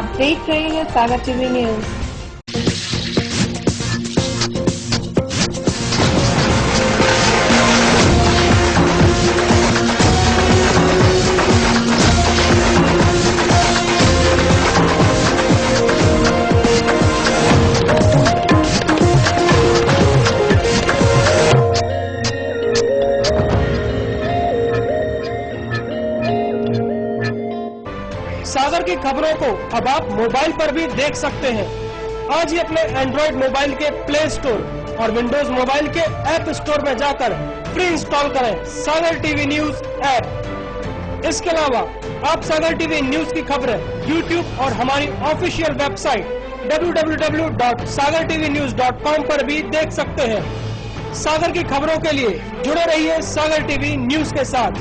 आप देख रहे हैं सागर टीवी न्यूज। सागर की खबरों को अब आप मोबाइल पर भी देख सकते हैं। आज ही अपने एंड्रॉइड मोबाइल के प्ले स्टोर और विंडोज मोबाइल के ऐप स्टोर में जाकर प्री इंस्टॉल करें सागर टीवी न्यूज ऐप। इसके अलावा आप सागर टीवी न्यूज की खबरें यूट्यूब और हमारी ऑफिशियल वेबसाइट www.sagartvnews.com पर भी देख सकते हैं। सागर की खबरों के लिए जुड़े रहिए सागर टीवी न्यूज के साथ।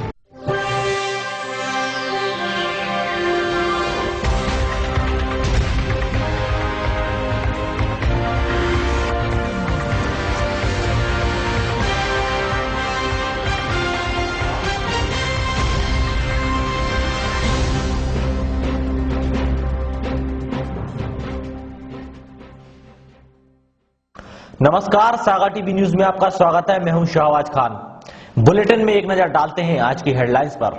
नमस्कार, सागर टीवी न्यूज में आपका स्वागत है। मैं हूं शाहबाज खान। बुलेटिन में एक नजर डालते हैं आज की हेडलाइंस पर।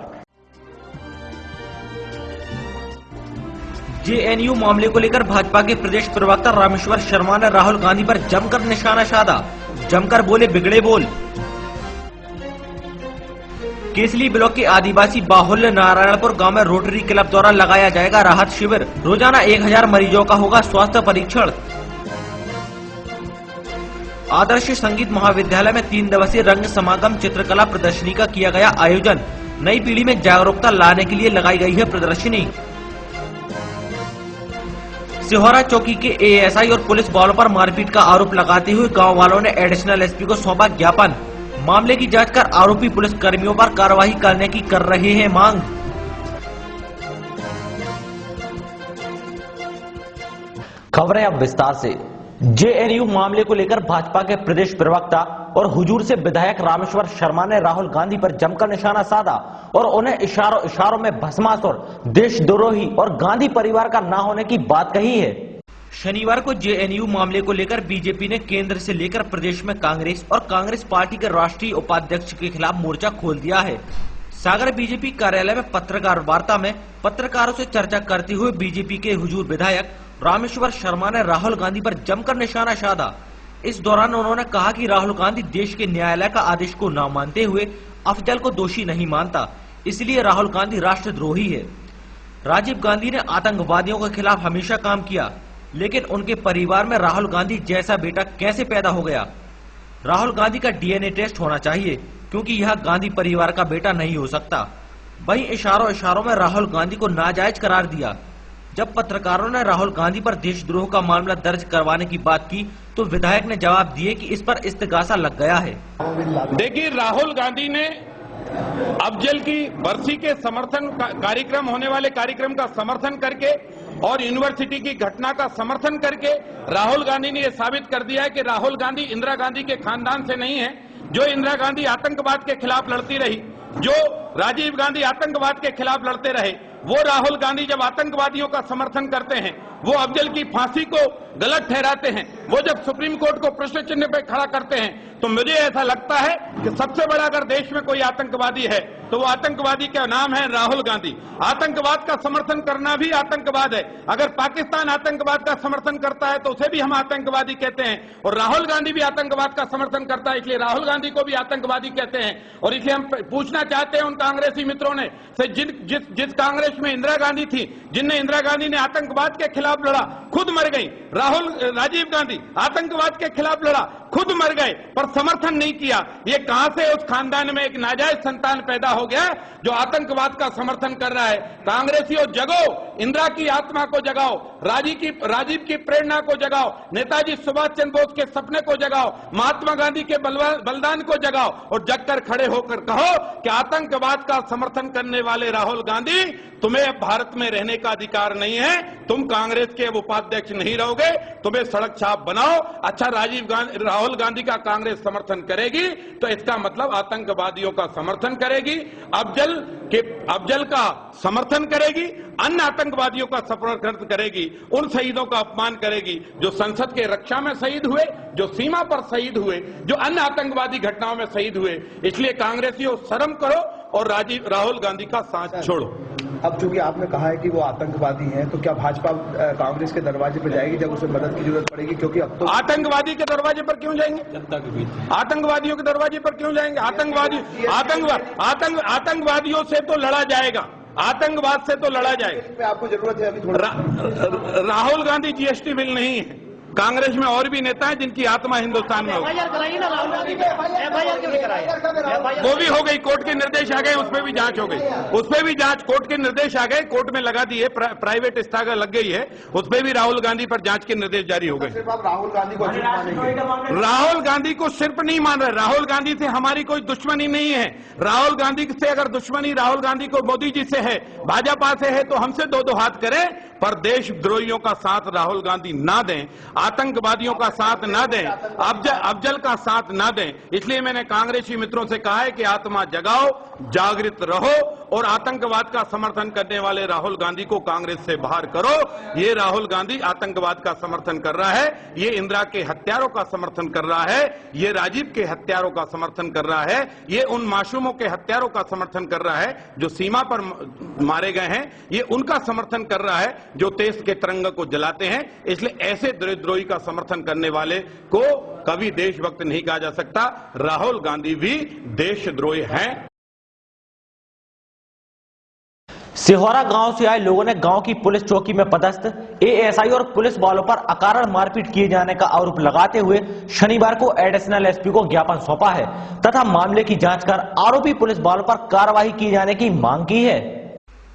जेएनयू मामले को लेकर भाजपा के प्रदेश प्रवक्ता रामेश्वर शर्मा ने राहुल गांधी पर जमकर निशाना साधा। जमकर बोले बिगड़े बोल। केसली ब्लॉक के आदिवासी बाहुल्य नारायणपुर गांव में रोटरी क्लब द्वारा लगाया जाएगा राहत शिविर। रोजाना 1000 मरीजों का होगा स्वास्थ्य परीक्षण। आदर्श संगीत महाविद्यालय में 3 दिवसीय रंग समागम चित्रकला प्रदर्शनी का किया गया आयोजन। नई पीढ़ी में जागरूकता लाने के लिए लगाई गई है प्रदर्शनी। सिहोरा चौकी के एएसआई और पुलिस वालों पर मारपीट का आरोप लगाते हुए गांव वालों ने एडिशनल एसपी को सौंपा ज्ञापन। मामले की जांच कर आरोपी पुलिस कर्मियों पर कार्रवाई करने की कर रहे हैं मांग। खबरें अब विस्तार से। जेएनयू मामले को लेकर भाजपा के प्रदेश प्रवक्ता और हुजूर से विधायक रामेश्वर शर्मा ने राहुल गांधी पर जमकर निशाना साधा और उन्हें इशारों में भस्मासुर, देशद्रोही और गांधी परिवार का ना होने की बात कही है। शनिवार को जेएनयू मामले को लेकर बीजेपी ने केंद्र से लेकर प्रदेश में कांग्रेस और कांग्रेस पार्टी के राष्ट्रीय उपाध्यक्ष के खिलाफ मोर्चा खोल दिया है। सागर बीजेपी कार्यालय में पत्रकार वार्ता में पत्रकारों से चर्चा करते हुए बीजेपी के हुजूर विधायक रामेश्वर शर्मा ने राहुल गांधी पर जमकर निशाना साधा। इस दौरान उन्होंने कहा कि राहुल गांधी देश के न्यायालय का आदेश को न मानते हुए अफजल को दोषी नहीं मानता, इसलिए राहुल गांधी राष्ट्रद्रोही है। राजीव गांधी ने आतंकवादियों के खिलाफ हमेशा काम किया, लेकिन उनके परिवार में राहुल गांधी जैसा बेटा कैसे पैदा हो गया? राहुल गांधी का डीएनए टेस्ट होना चाहिए, क्योंकि यह गांधी परिवार का बेटा नहीं हो सकता। वहीं इशारों में राहुल गांधी को नाजायज करार दिया। जब पत्रकारों ने राहुल गांधी पर देशद्रोह का मामला दर्ज करवाने की बात की तो विधायक ने जवाब दिए कि इस पर इस्तिगासा लग गया है। देखिए, राहुल गांधी ने अफजल की बरसी के समर्थन कार्यक्रम होने वाले कार्यक्रम का समर्थन करके और यूनिवर्सिटी की घटना का समर्थन करके राहुल गांधी ने यह साबित कर दिया है कि राहुल गांधी इंदिरा गांधी के खानदान से नहीं है। जो इंदिरा गांधी आतंकवाद के खिलाफ लड़ती रही, जो राजीव गांधी आतंकवाद के खिलाफ लड़ते रहे, वो राहुल गांधी जब आतंकवादियों का समर्थन करते हैं, वो अफजल की फांसी को गलत ठहराते हैं, वो जब सुप्रीम कोर्ट को प्रश्न चिन्ह पे खड़ा करते हैं, तो मुझे ऐसा लगता है कि सबसे बड़ा अगर देश में कोई आतंकवादी है तो वो आतंकवादी का नाम है राहुल गांधी। आतंकवाद का समर्थन करना भी आतंकवाद है। अगर पाकिस्तान आतंकवाद का समर्थन करता है तो उसे भी हम आतंकवादी कहते हैं, और राहुल गांधी भी आतंकवाद का समर्थन करता है, इसलिए राहुल गांधी को भी आतंकवादी कहते हैं। और इसलिए हम पूछना चाहते हैं उन कांग्रेसी मित्रों ने से जिस कांग्रेस में इंदिरा गांधी थी, जिनने इंदिरा गांधी ने आतंकवाद के खिलाफ लड़ा, खुद मर गई। राजीव गांधी आतंकवाद के खिलाफ लड़ा, खुद मर गए, पर समर्थन नहीं किया। ये कहां से उस खानदान में एक नाजायज संतान पैदा हो गया जो आतंकवाद का समर्थन कर रहा है? कांग्रेसियों जगो, इंदिरा की आत्मा को जगाओ, राजीव की प्रेरणा को जगाओ, नेताजी सुभाष चंद्र बोस के सपने को जगाओ, महात्मा गांधी के बलिदान को जगाओ और जगकर खड़े होकर कहो कि आतंकवाद का समर्थन करने वाले राहुल गांधी, तुम्हें भारत में रहने का अधिकार नहीं है, तुम कांग्रेस के उपाध्यक्ष नहीं रहोगे, तुम्हें सड़क छाप बनाओ। अच्छा, राहुल राहुल गांधी का कांग्रेस समर्थन करेगी तो इसका मतलब आतंकवादियों का समर्थन करेगी, अफजल का समर्थन करेगी, अन्य आतंकवादियों का समर्थन करेगी, उन शहीदों का अपमान करेगी जो संसद के रक्षा में शहीद हुए, जो सीमा पर शहीद हुए, जो अन्य आतंकवादी घटनाओं में शहीद हुए। इसलिए कांग्रेसियों शर्म करो और राहुल गांधी का साथ छोड़ो। अब चूंकि आपने कहा है कि वो आतंकवादी हैं, तो क्या भाजपा कांग्रेस के दरवाजे पर जाएगी जब उसे मदद की जरूरत पड़ेगी? क्योंकि अब तो आतंकवादी के दरवाजे पर क्यों जाएंगे? आतंकवादियों के दरवाजे पर क्यों जाएंगे? आतंकवादियों से तो लड़ा जाएगा, आतंकवाद से तो लड़ा जाएगा। आपको जरूरत है अभी थोड़ा। राहुल गांधी जीएसटी बिल नहीं है। कांग्रेस में और भी नेता हैं जिनकी आत्मा हिंदुस्तान में हो, वो भी हो गई, कोर्ट के निर्देश आ गए, उसपे भी जांच हो गई, उसपे भी जांच, कोर्ट के निर्देश आ गए, कोर्ट में लगा दिए, प्राइवेट स्थगन लग गई है, उसपे भी राहुल गांधी पर जांच के निर्देश जारी हो गए। राहुल गांधी को राहुल गांधी को सिर्फ नहीं मान रहे, राहुल गांधी से हमारी कोई दुश्मनी नहीं है। राहुल गांधी से अगर दुश्मनी राहुल गांधी को मोदी जी से है, भाजपा से है, तो हमसे दो दो हाथ करें, पर देशद्रोहियों का साथ राहुल गांधी ना दें, आतंकवादियों का साथ ना दें, अफजल का साथ ना दें। इसलिए मैंने कांग्रेसी मित्रों से कहा है कि आत्मा जगाओ, जागृत रहो और आतंकवाद का समर्थन करने वाले राहुल गांधी को कांग्रेस से बाहर करो। ये राहुल गांधी आतंकवाद का समर्थन कर रहा है, ये इंदिरा के हत्यारों का समर्थन कर रहा है, ये राजीव के हत्यारों का समर्थन कर रहा है, ये उन मासूमों के हत्यारों का समर्थन कर रहा है जो सीमा पर मारे गए हैं, ये उनका समर्थन कर रहा है जो देश के तिरंगे को जलाते हैं। इसलिए ऐसे देशद्रोही का समर्थन करने वाले को कभी देशभक्त नहीं कहा जा सकता। राहुल गांधी भी देशद्रोही हैं। सिहोरा गांव से आए लोगों ने गांव की पुलिस चौकी में पदस्थ एएसआई और पुलिस वालों पर अकारण मारपीट किए जाने का आरोप लगाते हुए शनिवार को एडिशनल एसपी को ज्ञापन सौंपा है तथा मामले की जांच कर आरोपी पुलिस वालों पर कार्रवाई किए जाने की मांग की है।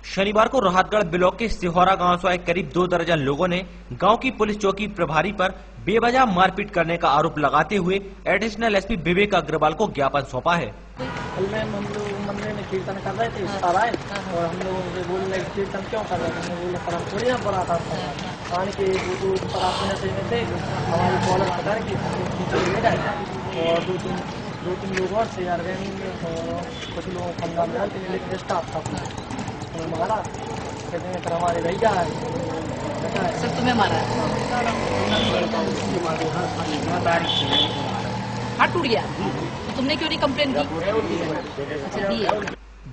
शनिवार को राहतगढ़ ब्लॉक के सिहोरा गांव से आए करीब 2 दर्जन लोगों ने गांव की पुलिस चौकी प्रभारी पर बेवजह मारपीट करने का आरोप लगाते हुए एडिशनल एसपी विवेक अग्रवाल को ज्ञापन सौंपा है। कल में हम लोग मंदिर में कीर्तन कर रहे थे, सर आए और हम लोगों से बोल रहे कीर्तन क्यों कर रहे थे, हमने बोले सर हम थोड़ी ना बरात आता है, पानी के बरात होने से में थे, हमारी कॉलर पकड़ के ले गए और दो तीन लोग और से यार कुछ लोग खंडा में लेकिन स्टाफ था मारा, कहते हैं सर हमारे भैया है सर तुम्हें मारा हाथ टूट गया, तुमने क्यों नहीं कंप्लेन की?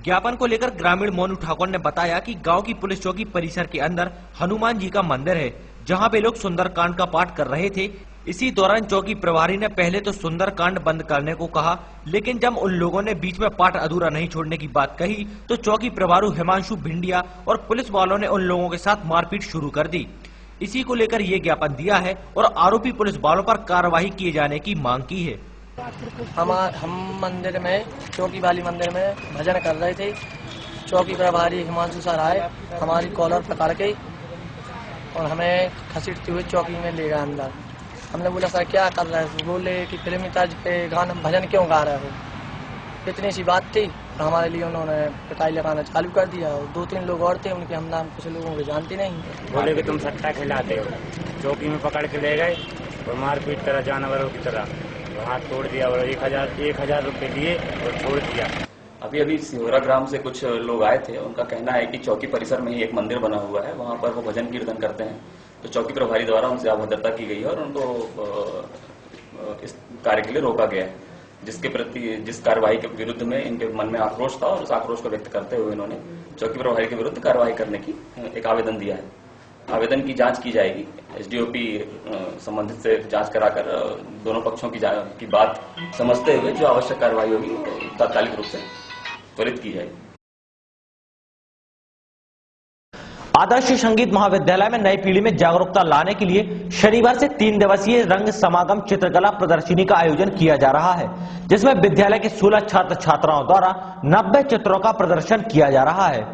ज्ञापन को लेकर ग्रामीण मोनू ठाकुर ने बताया कि गांव की पुलिस चौकी परिसर के अंदर हनुमान जी का मंदिर है जहां वे लोग सुंदरकांड का पाठ कर रहे थे। इसी दौरान चौकी प्रभारी ने पहले तो सुंदरकांड बंद करने को कहा, लेकिन जब उन लोगों ने बीच में पाठ अधूरा नहीं छोड़ने की बात कही तो चौकी प्रभारी हिमांशु भिंडिया और पुलिस वालों ने उन लोगों के साथ मारपीट शुरू कर दी। इसी को लेकर ये ज्ञापन दिया है और आरोपी पुलिस वालों पर कार्रवाई किए जाने की मांग की है। हम मंदिर में, चौकी वाली मंदिर में भजन कर रहे थे, चौकी प्रभारी हिमांशु सर आए, हमारी कॉलर पकड़ के और हमें घसीटते हुए चौकी में ले गए अंदर। हमने बोला सर क्या कर रहे हो, बोले कि फिल्मी तर्ज पे गाना भजन क्यों गा रहे हो, इतनी सी बात थी। तो हमारे लिए उन्होंने पिटाई लगाना चालू कर दिया। 2-3 लोग और थे, उनके हम नाम कुछ लोगों को जानते नहीं। बोले कि तुम सट्टा खिलाते हो, चौकी में पकड़ के ले गए और मारपीट करा जानवरों की तरह, हाथ तोड़ दिया और 1000 रुपये लिए और छोड़ दिया। अभी सिहोरा ग्राम से कुछ लोग आए थे, उनका कहना है कि चौकी परिसर में ही एक मंदिर बना हुआ है, वहां पर वो भजन कीर्तन करते हैं, तो चौकी प्रभारी द्वारा उनसे अभद्रता की गई है और उनको इस कार्य के लिए रोका गया है, जिसके प्रति जिस कार्रवाई के विरुद्ध में इनके मन में आक्रोश था और उस आक्रोश को व्यक्त करते हुए इन्होंने चौकी प्रभारी के विरुद्ध कार्रवाई करने की एक आवेदन दिया है। आवेदन की जांच की जाएगी, एसडीओपी संबंधित से जांच कराकर दोनों पक्षों की बात समझते हुए जो आवश्यक कार्रवाई होगी तात्कालिक रूप से त्वरित की जाएगी। आदर्श संगीत महाविद्यालय में नई पीढ़ी में जागरूकता लाने के लिए शनिवार से 3 दिवसीय रंग समागम चित्रकला प्रदर्शनी का आयोजन किया जा रहा है, जिसमें विद्यालय के 16 छात्र छात्राओं द्वारा 90 चित्रों का प्रदर्शन किया जा रहा है।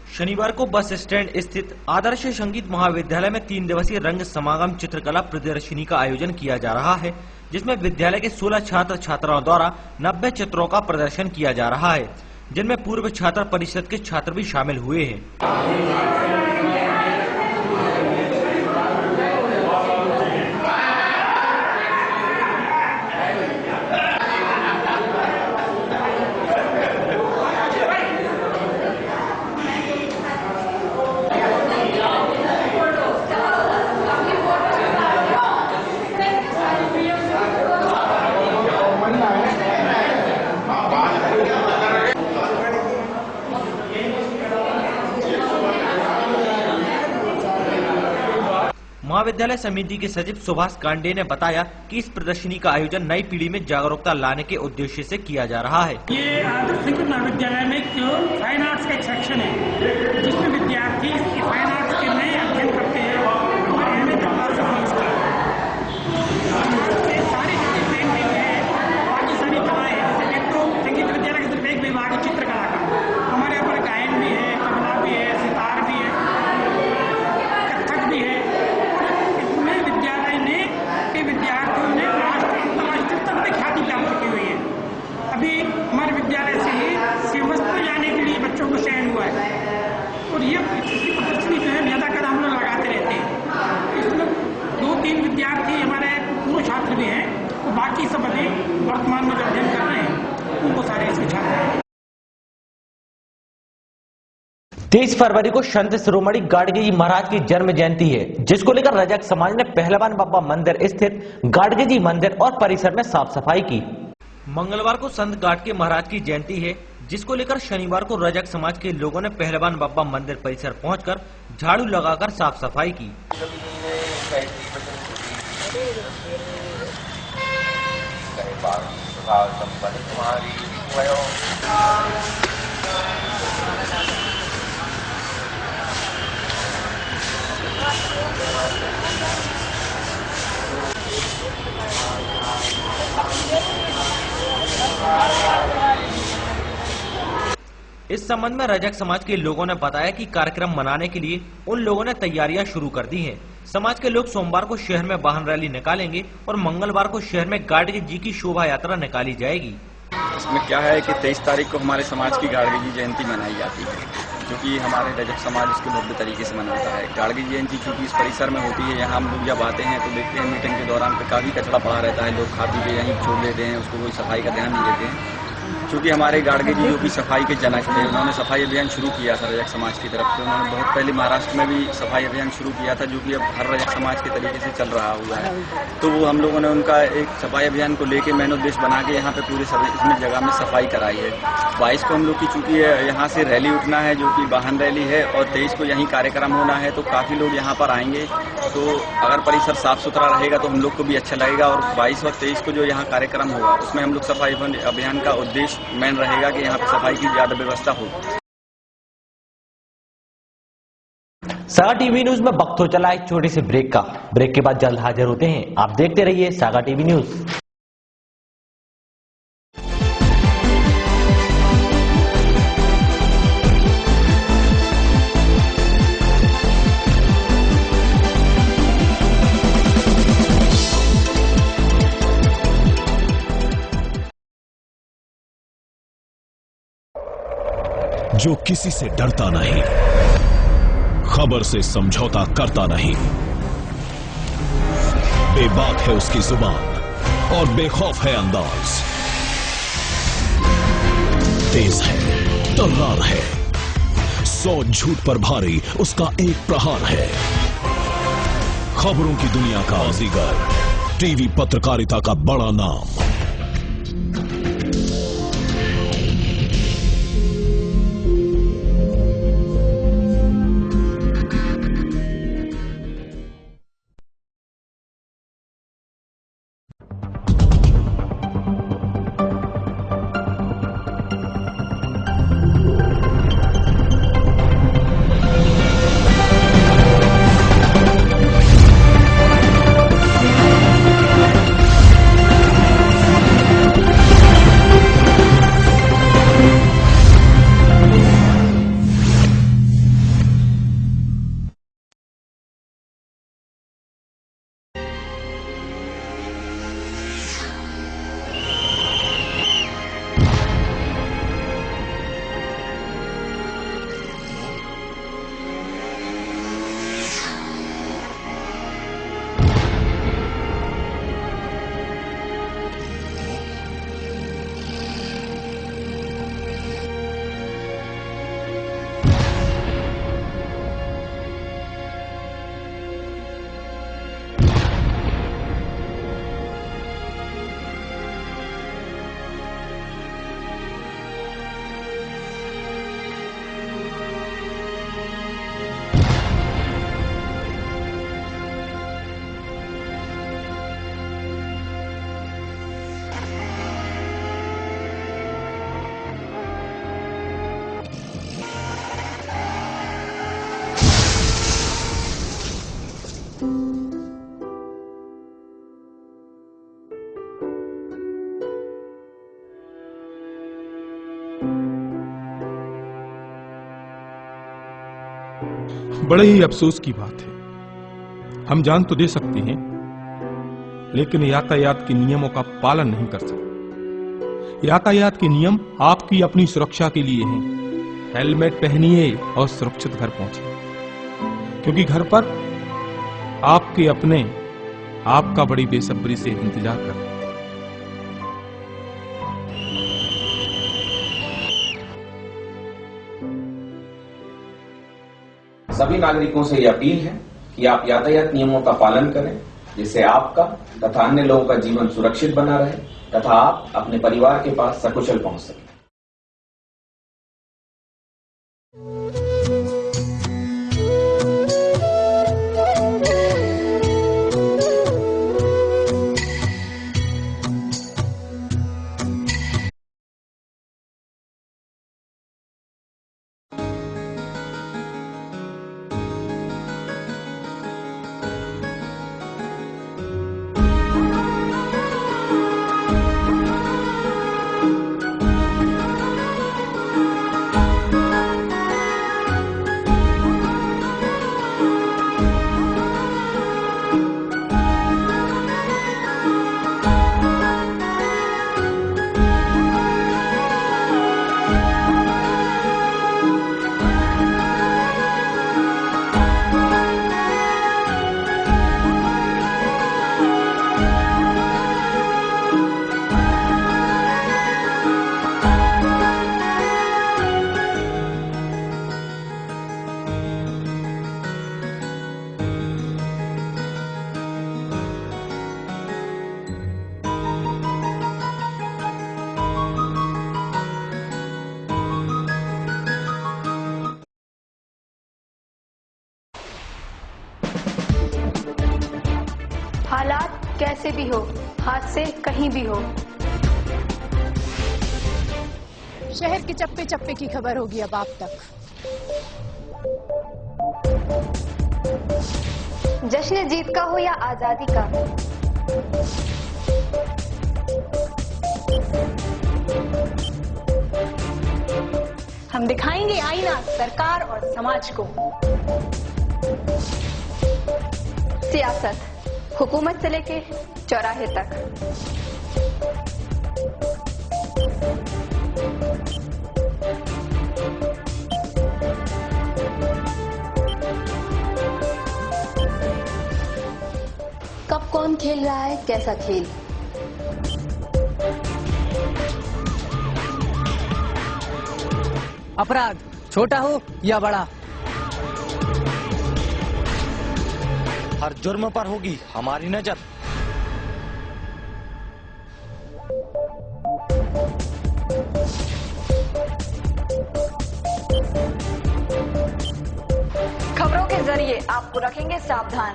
शनिवार को बस स्टैंड स्थित आदर्श संगीत महाविद्यालय में 3 दिवसीय रंग समागम चित्रकला प्रदर्शनी का आयोजन किया जा रहा है, जिसमें विद्यालय के 16 छात्र छात्राओं द्वारा 90 चित्रों का प्रदर्शन किया जा रहा है, जिनमें पूर्व छात्र परिषद के छात्र भी शामिल हुए हैं। विश्वविद्यालय समिति के सचिव सुभाष कांडे ने बताया कि इस प्रदर्शनी का आयोजन नई पीढ़ी में जागरूकता लाने के उद्देश्य से किया जा रहा है। ये आदर्श संस्कृत महाविद्यालय में जो फाइन आर्ट्स का एक सेक्शन है, जिसमें विद्यार्थी फाइन आर्ट्स के नए अध्ययन करते हैं और एमए तक पास होते हैं। सारी जितनी पेंटिंग है, बाकी सारी कलाएं हैं। एक तो संगीत विद्यालय का सिर्फ एक विभाग है चित्रकला का, हमारे यहाँ पर गायन भी है, तबला भी है, सितार भी है, कथक भी है। इसमें विद्यालय ने के विद्यार्थियों ने अंतर्राष्ट्रीय स्तर पर ख्याति प्राप्त की हुई है। अभी हमारे विद्यालय से ही सिलबस जाने के लिए बच्चों को चयन हुआ है और ये प्रदर्शनी जो है ज्यादातर हम लोग लगाते रहते हैं। इसमें 2-3 विद्यार्थी हमारे पूर्व छात्र भी हैं और बाकी सब अभी वर्तमान में जो अध्ययन कर रहे हैं उनको सारे इसके छात्र हैं। 23 फरवरी को संत शिरोमणि गाडगे जी महाराज की जन्म जयंती है, जिसको लेकर रजक समाज ने पहलवान बाबा मंदिर स्थित गाडगे जी मंदिर और परिसर में साफ सफाई की। मंगलवार को संत गाडगे महाराज की जयंती है, जिसको लेकर शनिवार को रजक समाज के लोगों ने पहलवान बाबा मंदिर परिसर पहुंचकर झाड़ू लगाकर साफ सफाई की। इस संबंध में रजक समाज के लोगों ने बताया कि कार्यक्रम मनाने के लिए उन लोगों ने तैयारियां शुरू कर दी हैं। समाज के लोग सोमवार को शहर में वाहन रैली निकालेंगे और मंगलवार को शहर में गाडगे जी की शोभा यात्रा निकाली जाएगी। इसमें क्या है कि 23 तारीख को हमारे समाज की गाडगे जी जयंती मनाई जाती है, जो कि हमारे रजक समाज उसको भव्य तरीके से मनाता है। गाडगे जी जयंती चूंकि इस परिसर में होती है, यहाँ हम लोग जब आते हैं तो देखते हैं मीटिंग के दौरान पे काफी कचरा पड़ा रहता है, लोग खा पी के यहीं छोड़ देते हैं, उसको कोई सफाई का ध्यान नहीं देते हैं। चूँकि हमारे गाडगे जी जो कि सफाई के जनक थे, उन्होंने सफाई अभियान शुरू किया था रजक समाज की तरफ से। उन्होंने बहुत पहले महाराष्ट्र में भी सफाई अभियान शुरू किया था, जो कि अब हर रजक समाज के तरीके से चल रहा हुआ है। तो वो हम लोगों ने उनका एक सफाई अभियान को लेके मेन उद्देश्य बना के यहाँ पे पूरे इसमें जगह में सफाई कराई है। 22 को हम लोग की चूंकि यहाँ से रैली उठना है, जो कि वाहन रैली है, और 23 को यहीं कार्यक्रम होना है, तो काफी लोग यहाँ पर आएंगे। तो अगर परिसर साफ सुथरा रहेगा तो हम लोग को भी अच्छा लगेगा। और 22 और 23 को जो यहाँ कार्यक्रम होगा उसमें हम लोग सफाई अभियान का उद्देश्य मेन रहेगा कि यहाँ पे सफाई की ज्यादा व्यवस्था हो। सागा टीवी न्यूज में वक्त हो चला एक छोटे से ब्रेक का। ब्रेक के बाद जल्द हाजिर होते हैं। आप देखते रहिए सागा टीवी न्यूज। जो किसी से डरता नहीं, खबर से समझौता करता नहीं, बेबाक है उसकी जुबान और बेखौफ है अंदाज, तेज है, तर्रार है, 100 झूठ पर भारी उसका एक प्रहार है। खबरों की दुनिया का बाजीगर, टीवी पत्रकारिता का बड़ा नाम। बड़े ही अफसोस की बात है, हम जान तो दे सकते हैं लेकिन यातायात के नियमों का पालन नहीं कर सकते। यातायात के नियम आपकी अपनी सुरक्षा के लिए हैं। हेलमेट पहनिए और सुरक्षित घर पहुंचिए, क्योंकि घर पर आपके अपने आपका बड़ी बेसब्री से इंतजार कर रहे हैं। सभी नागरिकों से यह अपील है कि आप यातायात नियमों का पालन करें, जिससे आपका तथा अन्य लोगों का जीवन सुरक्षित बना रहे तथा आप अपने परिवार के पास सकुशल पहुंच सकें। हालात कैसे भी हो, हादसे कहीं भी हो, शहर के चप्पे चप्पे की खबर होगी अब आप तक। जश्न जीत का हो या आजादी का, हम दिखाएंगे आईना सरकार और समाज को। सियासत हुकूमत से लेके चौराहे तक, कब कौन खेल रहा है कैसा खेल, अपराध छोटा हो या बड़ा, हर जुर्म पर होगी हमारी नजर। खबरों के जरिए आपको रखेंगे सावधान।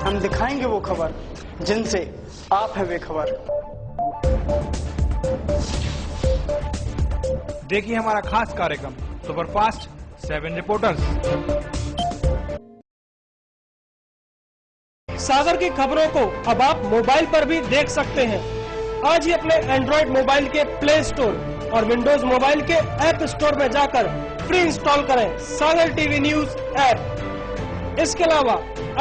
हम दिखाएंगे वो खबर जिनसे आप है बेखबर। देखिए हमारा खास कार्यक्रम सुपरफास्ट 7 रिपोर्टर्स। सागर की खबरों को अब आप मोबाइल पर भी देख सकते हैं। आज ही अपने एंड्रॉइड मोबाइल के प्ले स्टोर और विंडोज मोबाइल के ऐप स्टोर में जाकर फ्री इंस्टॉल करें सागर टीवी न्यूज ऐप। इसके अलावा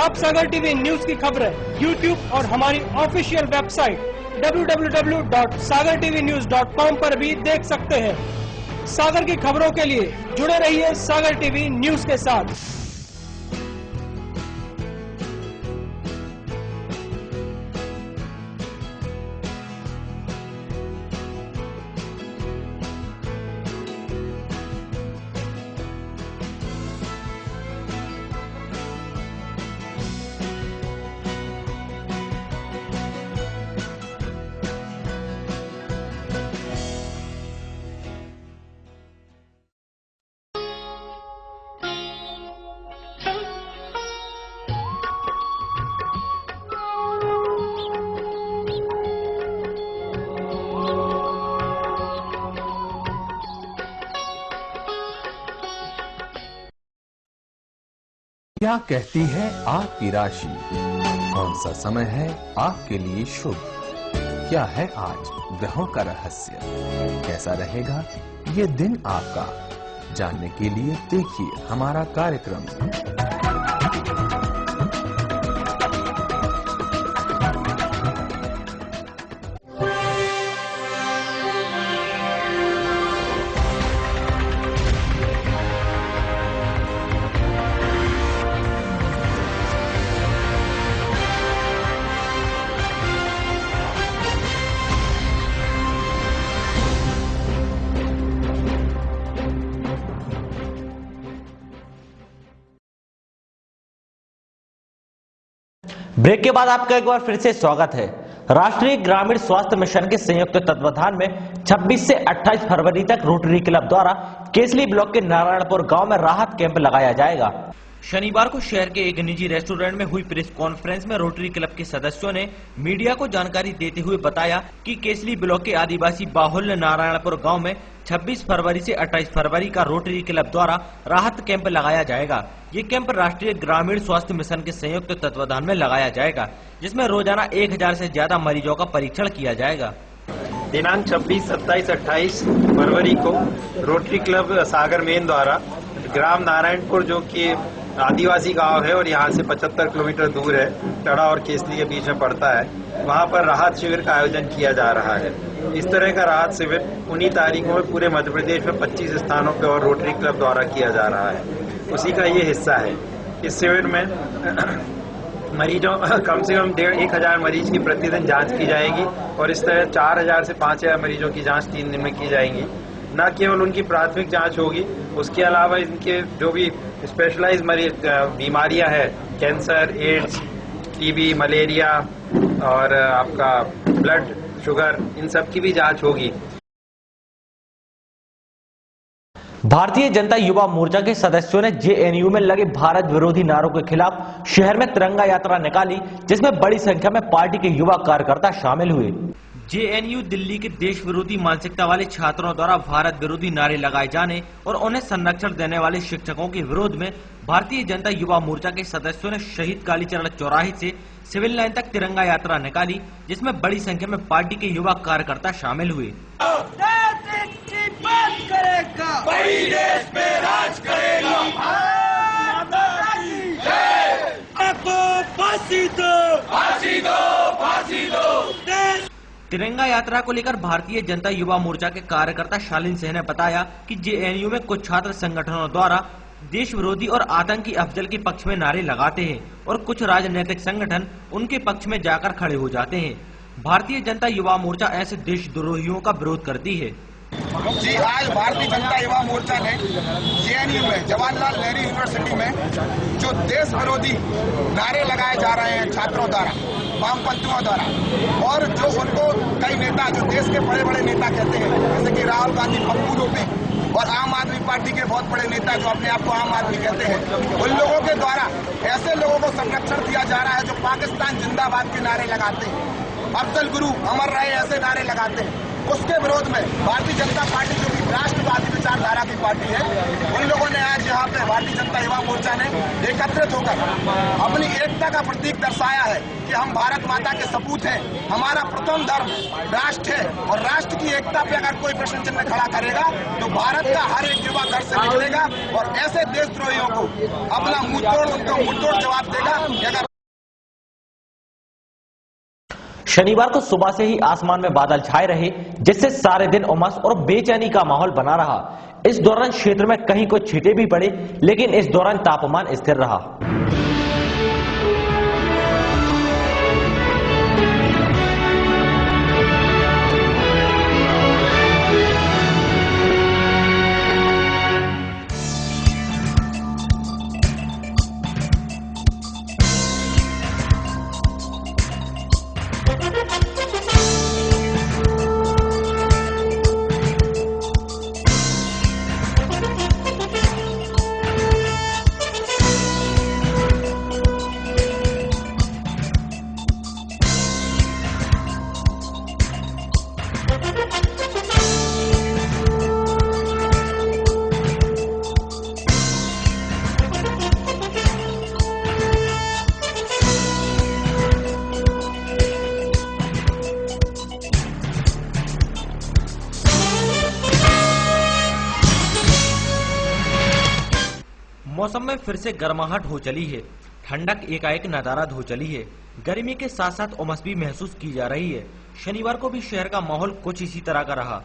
आप सागर टीवी न्यूज की खबरें YouTube और हमारी ऑफिशियल वेबसाइट www.sagartvnews.com पर भी देख सकते हैं। सागर की खबरों के लिए जुड़े रहिए सागर टीवी न्यूज के साथ। क्या कहती है आपकी राशि? कौन सा समय है आपके लिए शुभ? क्या है आज ग्रहों का रहस्य? कैसा रहेगा ये दिन आपका। जानने के लिए देखिए हमारा कार्यक्रम। ब्रेक के बाद आपका एक बार फिर से स्वागत है। राष्ट्रीय ग्रामीण स्वास्थ्य मिशन के संयुक्त तत्वाधान में 26 से 28 फरवरी तक रोटरी क्लब द्वारा केसली ब्लॉक के नारायणपुर गांव में राहत कैंप लगाया जाएगा। शनिवार को शहर के एक निजी रेस्टोरेंट में हुई प्रेस कॉन्फ्रेंस में रोटरी क्लब के सदस्यों ने मीडिया को जानकारी देते हुए बताया कि केसली ब्लॉक के आदिवासी बाहुल्य नारायणपुर गांव में 26 फरवरी से 28 फरवरी का रोटरी क्लब द्वारा राहत कैंप लगाया जाएगा। ये कैंप राष्ट्रीय ग्रामीण स्वास्थ्य मिशन के संयुक्त तत्वाधान में लगाया जाएगा, जिसमें रोजाना 1000 से ज्यादा मरीजों का परीक्षण किया जाएगा। दिनांक 26, 27, 28 फरवरी को रोटरी क्लब सागर मेन द्वारा ग्राम नारायणपुर, जो कि आदिवासी गांव है और यहाँ से 75 किलोमीटर दूर है, टड़ा और केसली के बीच में पड़ता है, वहाँ पर राहत शिविर का आयोजन किया जा रहा है। इस तरह का राहत शिविर 19 तारीखों में पूरे मध्य प्रदेश में 25 स्थानों पर और रोटरी क्लब द्वारा किया जा रहा है। उसी का ये हिस्सा है। इस शिविर में मरीजों कम से कम 1000 मरीज की प्रतिदिन जांच की जाएगी और इस तरह 4000 से 5000 मरीजों की जांच 3 दिन में की जाएगी। न केवल उनकी प्राथमिक जांच होगी, उसके अलावा इनके जो भी स्पेशलाइज मरीज बीमारियां हैं, कैंसर, एड्स, टीबी, मलेरिया और आपका ब्लड शुगर, इन सब की भी जांच होगी। भारतीय जनता युवा मोर्चा के सदस्यों ने जेएनयू में लगे भारत विरोधी नारों के खिलाफ शहर में तिरंगा यात्रा निकाली, जिसमें बड़ी संख्या में पार्टी के युवा कार्यकर्ता शामिल हुए। जेएनयू दिल्ली के देश विरोधी मानसिकता वाले छात्रों द्वारा भारत विरोधी नारे लगाए जाने और उन्हें संरक्षण देने वाले शिक्षकों के विरोध में भारतीय जनता युवा मोर्चा के सदस्यों ने शहीद कालीचरण चौराहे से सिविल लाइन तक तिरंगा यात्रा निकाली, जिसमें बड़ी संख्या में पार्टी के युवा कार्यकर्ता शामिल हुए। देश पे राज करेगा, फांसी दो, फांसी दो, फांसी दो। तिरंगा यात्रा को लेकर भारतीय जनता युवा मोर्चा के कार्यकर्ता शालीन सिंह ने बताया कि जेएनयू में कुछ छात्र संगठनों द्वारा देश विरोधी और आतंकी अफजल के पक्ष में नारे लगाते हैं और कुछ राजनीतिक संगठन उनके पक्ष में जाकर खड़े हो जाते हैं। भारतीय जनता युवा मोर्चा ऐसे देशद्रोहियों का विरोध करती है। जी, आज भारतीय जनता युवा मोर्चा ने जेएनयू में, जवाहरलाल नेहरू यूनिवर्सिटी में जो देश विरोधी नारे लगाए जा रहे हैं छात्रों द्वारा, वामपंथियों द्वारा, और जो उनको कई नेता, जो देश के बड़े बड़े नेता कहते हैं, जैसे कि राहुल गांधी पप्पू दुबे और आम आदमी पार्टी के बहुत बड़े नेता जो अपने आप को आम आदमी कहते हैं, उन लोगों के द्वारा ऐसे लोगों को संरक्षण दिया जा रहा है जो पाकिस्तान जिंदाबाद के नारे लगाते हैं, अफजल गुरु अमर रहे ऐसे नारे लगाते हैं। उसके विरोध में भारतीय जनता पार्टी, जो कि राष्ट्रवादी विचारधारा की पार्टी है, उन लोगों ने आज यहाँ पे भारतीय जनता युवा मोर्चा ने एकत्रित होकर अपनी एकता का प्रतीक दर्शाया है कि हम भारत माता के सपूत हैं, हमारा प्रथम धर्म राष्ट्र है और राष्ट्र की एकता पे अगर कोई प्रश्न चिन्ह खड़ा करेगा तो भारत का हर एक युवा घर से निकलेगा और ऐसे देशद्रोहियों को अपना मुंहतोड़ जवाब देगा कि अगर। शनिवार को सुबह से ही आसमान में बादल छाए रहे, जिससे सारे दिन उमस और बेचैनी का माहौल बना रहा। इस दौरान क्षेत्र में कहीं कुछ छींटे भी पड़े, लेकिन इस दौरान तापमान स्थिर रहा। मौसम में फिर से गर्माहट हो चली है। ठंडक एकाएक नदारद हो चली है। गर्मी के साथ साथ उमस भी महसूस की जा रही है। शनिवार को भी शहर का माहौल कुछ इसी तरह का रहा।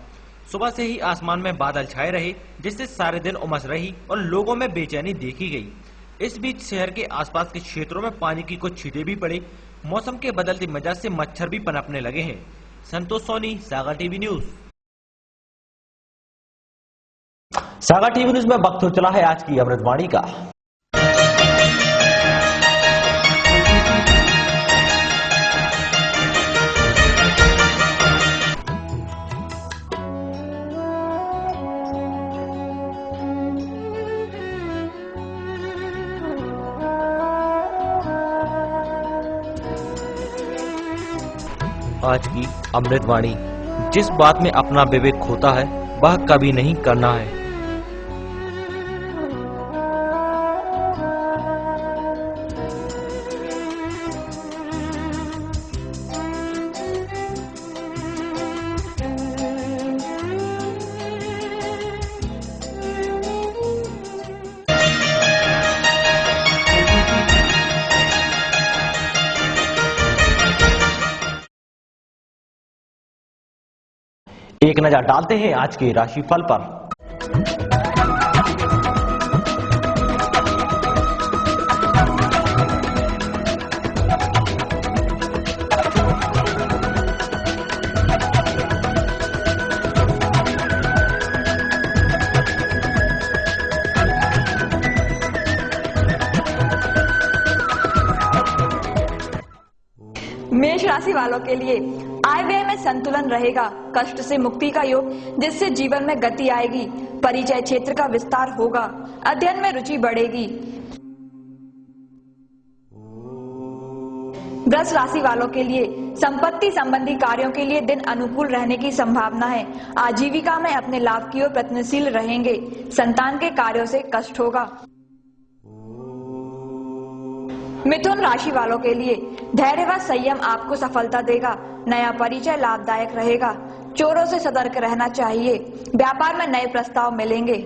सुबह से ही आसमान में बादल छाए रहे, जिससे सारे दिन उमस रही और लोगों में बेचैनी देखी गई। इस बीच शहर के आसपास के क्षेत्रों में पानी की कुछ छींटे भी पड़े। मौसम के बदलते मिजाज से मच्छर भी पनपने लगे हैं। संतोष सोनी, सागर टीवी न्यूज। सागर टीवी न्यूज में वक्त हो चला है आज की अमृतवाणी का। आज की अमृतवाणी। जिस बात में अपना विवेक खोता है वह कभी नहीं करना है। एक नजर डालते हैं आज के राशिफल पर। मेष राशि वालों के लिए आय व्यय में संतुलन रहेगा। कष्ट से मुक्ति का योग, जिससे जीवन में गति आएगी। परिचय क्षेत्र का विस्तार होगा। अध्ययन में रुचि बढ़ेगी। वृष राशि वालों के लिए संपत्ति संबंधी कार्यों के लिए दिन अनुकूल रहने की संभावना है। आजीविका में अपने लाभ की ओर प्रयत्नशील रहेंगे। संतान के कार्यों से कष्ट होगा। मिथुन राशि वालों के लिए धैर्य व संयम आपको सफलता देगा। नया परिचय लाभदायक रहेगा। चोरों से सतर्क रहना चाहिए। व्यापार में नए प्रस्ताव मिलेंगे।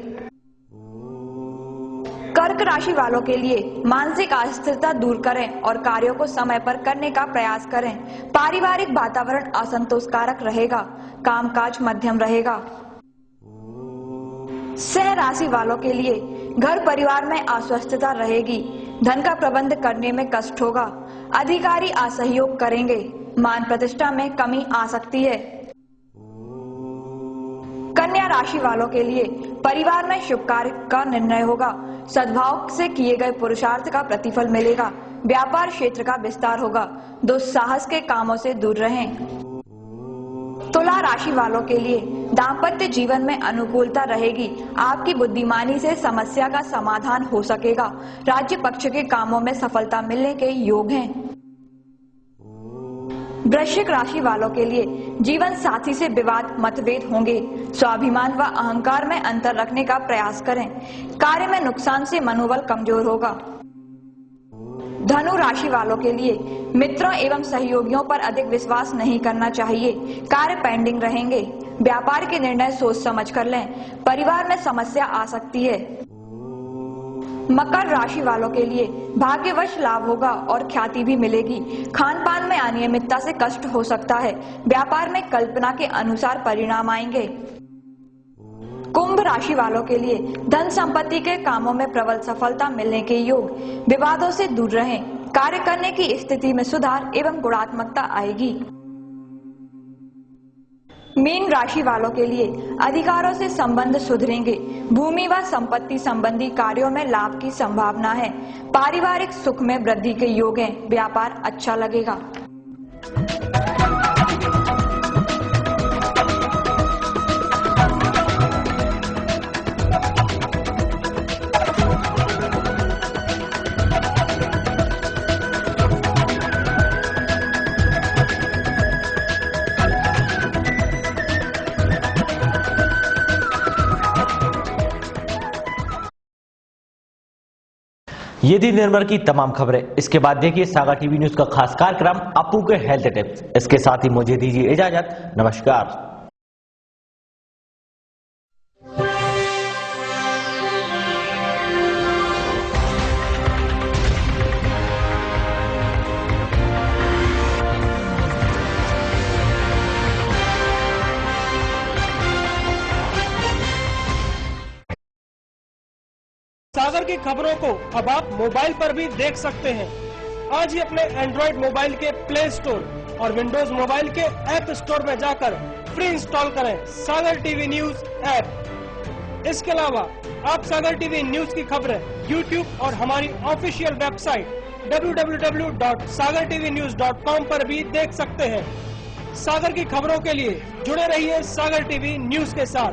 कर्क राशि वालों के लिए मानसिक अस्थिरता दूर करें और कार्यों को समय पर करने का प्रयास करें। पारिवारिक वातावरण असंतोषकारक रहेगा। कामकाज मध्यम रहेगा। सिंह राशि वालों के लिए घर परिवार में अस्वस्थता रहेगी। धन का प्रबंध करने में कष्ट होगा। अधिकारी असहयोग करेंगे। मान प्रतिष्ठा में कमी आ सकती है। कन्या राशि वालों के लिए परिवार में शुभ कार्य का निर्णय होगा। सद्भाव से किए गए पुरुषार्थ का प्रतिफल मिलेगा। व्यापार क्षेत्र का विस्तार होगा। दुस्साहस के कामों से दूर रहें। तुला राशि वालों के लिए दाम्पत्य जीवन में अनुकूलता रहेगी। आपकी बुद्धिमानी से समस्या का समाधान हो सकेगा। राज्य पक्ष के कामों में सफलता मिलने के योग हैं। वृश्चिक राशि वालों के लिए जीवन साथी से विवाद मतभेद होंगे। स्वाभिमान व अहंकार में अंतर रखने का प्रयास करें। कार्य में नुकसान से मनोबल कमजोर होगा। धनु राशि वालों के लिए मित्रों एवं सहयोगियों पर अधिक विश्वास नहीं करना चाहिए। कार्य पेंडिंग रहेंगे। व्यापार के निर्णय सोच समझ कर लें। परिवार में समस्या आ सकती है। मकर राशि वालों के लिए भाग्यवश लाभ होगा और ख्याति भी मिलेगी। खान पान में अनियमितता से कष्ट हो सकता है। व्यापार में कल्पना के अनुसार परिणाम आएंगे। कुंभ राशि वालों के लिए धन संपत्ति के कामों में प्रबल सफलता मिलने के योग। विवादों से दूर रहें। कार्य करने की स्थिति में सुधार एवं गुणात्मकता आएगी। मीन राशि वालों के लिए अधिकारों से संबंध सुधरेंगे। भूमि व संपत्ति संबंधी कार्यों में लाभ की संभावना है। पारिवारिक सुख में वृद्धि के योग हैं। व्यापार अच्छा लगेगा। ये थी निर्भर की तमाम खबरें। इसके बाद देखिए सागर टीवी न्यूज का खास कार्यक्रम अपू के हेल्थ टिप्स। इसके साथ ही मुझे दीजिए इजाजत। नमस्कार। की खबरों को अब आप मोबाइल पर भी देख सकते हैं। आज ही अपने एंड्रॉइड मोबाइल के प्ले स्टोर और विंडोज मोबाइल के ऐप स्टोर में जाकर फ्री इंस्टॉल करें सागर टीवी न्यूज ऐप। इसके अलावा आप सागर टीवी न्यूज की खबरें YouTube और हमारी ऑफिशियल वेबसाइट www.sagartvnews.com पर भी देख सकते हैं। सागर की खबरों के लिए जुड़े रहिए सागर टीवी न्यूज के साथ।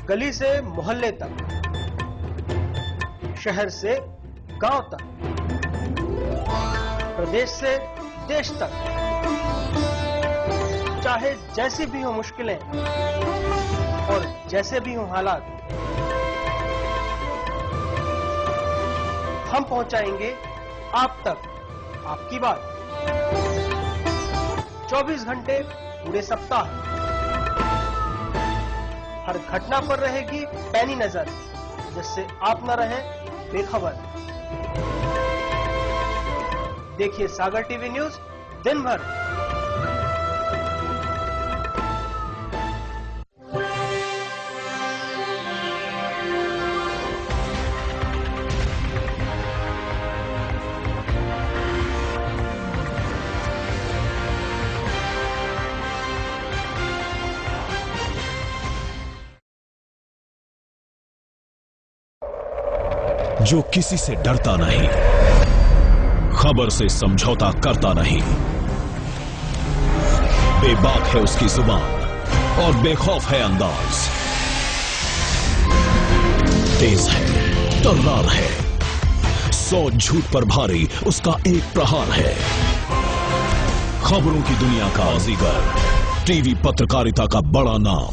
गली से मोहल्ले तक, शहर से गांव तक, प्रदेश से देश तक, चाहे जैसी भी हो मुश्किलें और जैसे भी हो हालात, हम पहुंचाएंगे आप तक आपकी बात। 24 घंटे पूरे सप्ताह, हर घटना पर रहेगी पैनी नजर, जिससे आप न रहें बेखबर। देखिए सागर टीवी न्यूज दिन भर। जो किसी से डरता नहीं, खबर से समझौता करता नहीं, बेबाक है उसकी जुबान और बेखौफ है अंदाज, तेज है, तर्रार है, 100 झूठ पर भारी उसका एक प्रहार है। खबरों की दुनिया का अजीगर, टीवी पत्रकारिता का बड़ा नाम,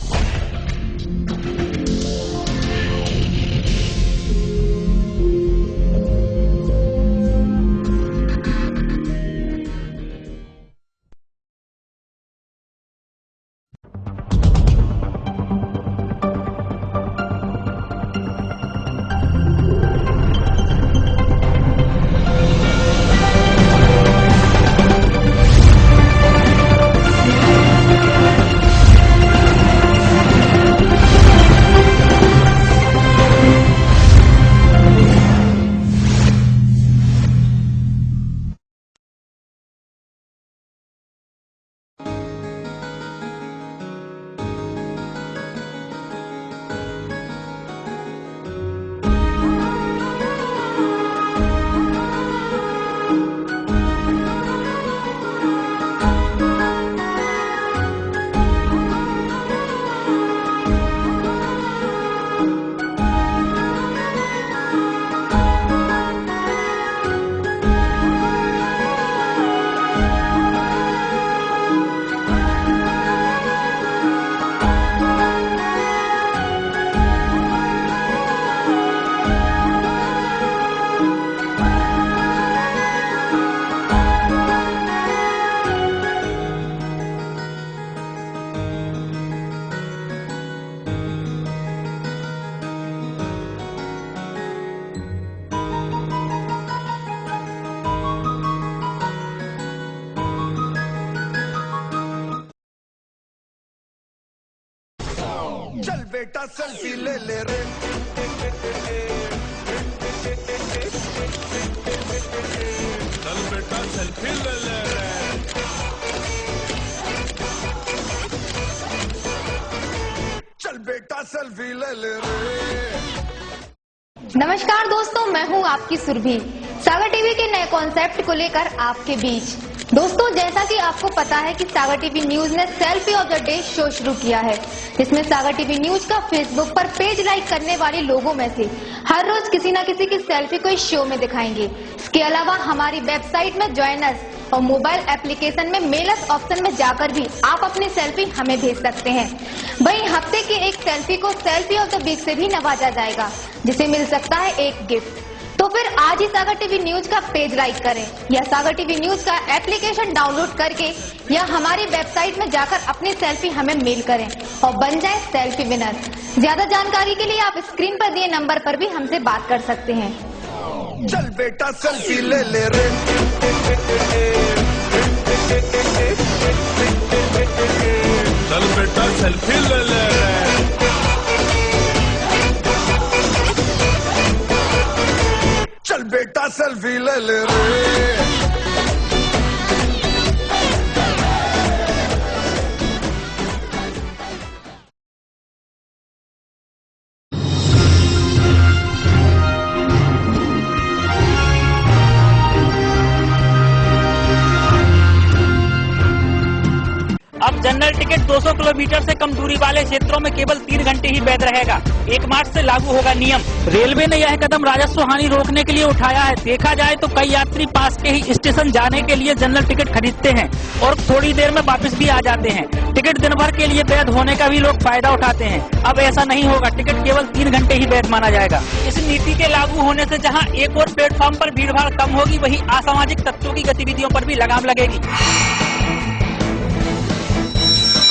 चल बेटा सेल्फी ले ले रे, चल बेटा सेल्फी ले ले रे, चल बेटा सेल्फी ले ले रे। नमस्कार दोस्तों, मैं हूं आपकी सुरभि। सागर टीवी के नए कॉन्सेप्ट को लेकर आपके बीच। दोस्तों, जैसा कि आपको पता है कि सागर टीवी न्यूज ने selfie of the day show शुरू किया है, जिसमें सागर टीवी न्यूज का फेसबुक पर पेज लाइक करने वाले लोगों में से हर रोज किसी न किसी की सेल्फी को इस शो में दिखाएंगे। इसके अलावा हमारी वेबसाइट में ज्वाइन अस और मोबाइल एप्लीकेशन में मेल अस ऑप्शन में जाकर भी आप अपनी सेल्फी हमें भेज सकते हैं। वहीं हफ्ते की एक सेल्फी को सेल्फी ऑफ द वीक से भी नवाजा जाएगा, जिसे मिल सकता है एक गिफ्ट। तो फिर आज ही सागर टीवी न्यूज का पेज लाइक करें या सागर टीवी न्यूज का एप्लीकेशन डाउनलोड करके या हमारी वेबसाइट में जाकर अपनी सेल्फी हमें मेल करें और बन जाए सेल्फी विनर। ज्यादा जानकारी के लिए आप स्क्रीन पर दिए नंबर पर भी हमसे बात कर सकते हैं। चल बेटा सेल्फी ले ले रे, चल बेटा सेल्फी ले ले। चल बेटा सेल्फी ले ले रे। अब जनरल टिकट 200 किलोमीटर से कम दूरी वाले क्षेत्रों में केवल 3 घंटे ही वैध रहेगा। 1 मार्च से लागू होगा नियम। रेलवे ने यह कदम राजस्व हानि रोकने के लिए उठाया है। देखा जाए तो कई यात्री पास के ही स्टेशन जाने के लिए जनरल टिकट खरीदते हैं और थोड़ी देर में वापस भी आ जाते हैं। टिकट दिन भर के लिए वैध होने का भी लोग फायदा उठाते हैं। अब ऐसा नहीं होगा, टिकट केवल 3 घंटे ही वैध माना जाएगा। इस नीति के लागू होने से जहाँ एक और प्लेटफॉर्म पर भीड़ भाड़ कम होगी, वहीं असामाजिक तत्वों की गतिविधियों पर भी लगाम लगेगी।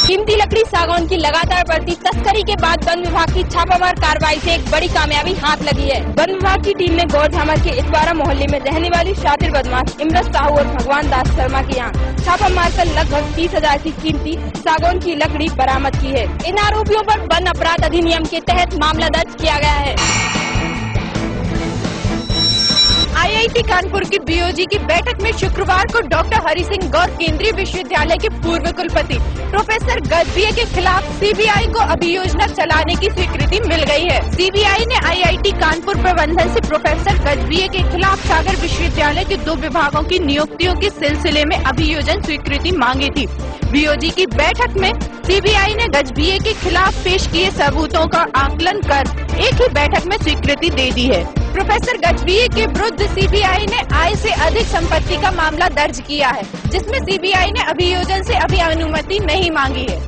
कीमती लकड़ी सागौन की लगातार बढ़ती तस्करी के बाद वन विभाग की छापामार कार्रवाई से एक बड़ी कामयाबी हाथ लगी है। वन विभाग की टीम ने गौरझामर के इतवारा मोहल्ले में रहने वाली शातिर बदमाश इमरत साहू और भगवान दास शर्मा के यहाँ छापा मारकर लगभग 30,000 की कीमती सागौन की लकड़ी बरामद की है। इन आरोपियों पर वन अपराध अधिनियम के तहत मामला दर्ज किया गया है। आईआईटी कानपुर की बीओजी की बैठक में शुक्रवार को डॉक्टर हरि सिंह गौर केंद्रीय विश्वविद्यालय के पूर्व कुलपति प्रोफेसर गजभिये के खिलाफ सीबीआई को अभियोजना चलाने की स्वीकृति मिल गई है। सीबीआई ने आईआईटी कानपुर प्रबंधन से प्रोफेसर गजभिये के खिलाफ सागर विश्वविद्यालय के 2 विभागों की नियुक्तियों के सिलसिले में अभियोजन स्वीकृति मांगी थी। बीओजी की बैठक में सीबीआई ने गजभिये के खिलाफ पेश किए सबूतों का आकलन कर एक ही बैठक में स्वीकृति दे दी है। प्रोफेसर गजभिये के विरुद्ध सीबीआई ने आय से अधिक संपत्ति का मामला दर्ज किया है, जिसमें सीबीआई ने अभियोजन से अभी अनुमति नहीं मांगी है।